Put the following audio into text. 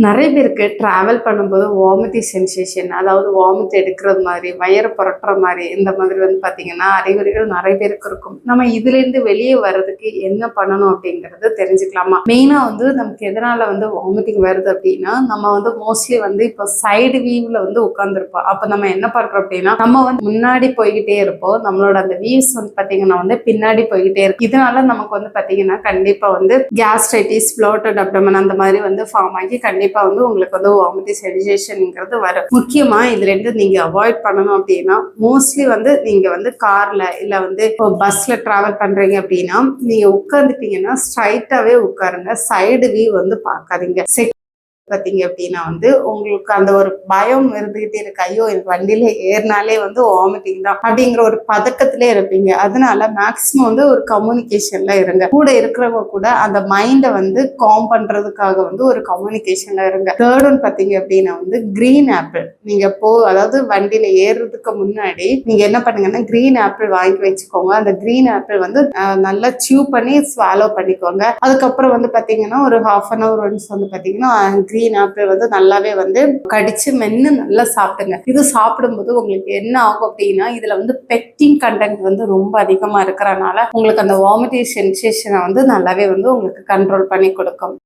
நிறைய பேருக்கு டிராவல் பண்ணும்போது வாமிட்டிங் சென்சேஷன், அதாவது வாமிட் எடுக்கிறது மாதிரி, வயிறு புரட்டுற மாதிரி, இந்த மாதிரி வந்து பார்த்தீங்கன்னா அறிகுறிகள் நிறைய பேருக்கு இருக்கும். நம்ம இதுலேருந்து வெளியே வர்றதுக்கு என்ன பண்ணணும் அப்படிங்கிறது தெரிஞ்சுக்கலாமா? மெயினாக வந்து நமக்கு எதனால வந்து வாமிட்டிங் வருது அப்படின்னா, நம்ம வந்து மோஸ்ட்லி வந்து இப்போ சைடு வியூவில் வந்து உட்காந்துருப்போம். அப்போ நம்ம என்ன பண்ணுறோம் அப்படின்னா, நம்ம வந்து முன்னாடி போய்கிட்டே இருப்போம். நம்மளோட அந்த வியூஸ் வந்து பார்த்தீங்கன்னா வந்து பின்னாடி போய்கிட்டே இருக்கும். இதனால நமக்கு வந்து பார்த்தீங்கன்னா கண்டிப்பாக வந்து கேஸ்ட்ரைட்டிஸ், ப்ளோட்டட் அப்டமன் அந்த மாதிரி வந்து ஃபார்ம் ஆகி கண்டிப்பா வந்து உங்களுக்கு வந்து வாமிட்டிங் சென்சேஷன்ங்கிறது வரும். முக்கியமா இதுல இருந்து நீங்க அவாய்ட் பண்ணணும் அப்படின்னா, மோஸ்ட்லி வந்து நீங்க வந்து கார்ல இல்ல வந்து பஸ்ல டிராவல் பண்றீங்க அப்படின்னா, நீங்க உட்கார்ந்துட்டீங்கன்னா ஸ்ட்ரைட்டாவே உட்காருங்க. சைடு வியூ வந்து பார்க்காதீங்க. பார்த்தீங்க அப்படின்னா வந்து உங்களுக்கு அந்த ஒரு பயம் இருந்துகிட்டே இருக்கு. ஐயோ எனக்கு வண்டியில ஏறினாலே வந்து வாமிட்டிங் தான் அப்படிங்கிற ஒரு பதக்கத்திலே இருப்பீங்க. அதனால மேக்சிமம் வந்து ஒரு கம்யூனிகேஷன்ல இருங்க. கூட இருக்கிறவங்க கூட அந்த மைண்டை வந்து காம் பண்றதுக்காக வந்து ஒரு கம்யூனிகேஷன்ல இருங்க. தேர்ட் ஒன் பார்த்தீங்க அப்படின்னா வந்து கிரீன் ஆப்பிள். நீங்க அதாவது வண்டியில ஏறுறதுக்கு முன்னாடி நீங்க என்ன பண்ணுங்கன்னா கிரீன் ஆப்பிள் வாங்கி வச்சுக்கோங்க. அந்த கிரீன் ஆப்பிள் வந்து நல்லா சியூ பண்ணி ஸ்வாலோ பண்ணிக்கோங்க. அதுக்கப்புறம் வந்து பார்த்தீங்கன்னா ஒரு ஹாஃப் அன் அவர் ஒன்ஸ் வந்து பார்த்தீங்கன்னா கிரீன் ஆப்பிள் வந்து நல்லாவே வந்து கடிச்சு மென்னு நல்லா சாப்பிடுங்க. இது சாப்பிடும்போது உங்களுக்கு என்ன ஆகும் அப்படின்னா, இதுல வந்து பெக்டின் கண்டென்ட் வந்து ரொம்ப அதிகமா இருக்கிறனால உங்களுக்கு அந்த வாமிட்டிங் சென்சேஷனை வந்து நல்லாவே வந்து உங்களுக்கு கண்ட்ரோல் பண்ணி கொடுக்கும்.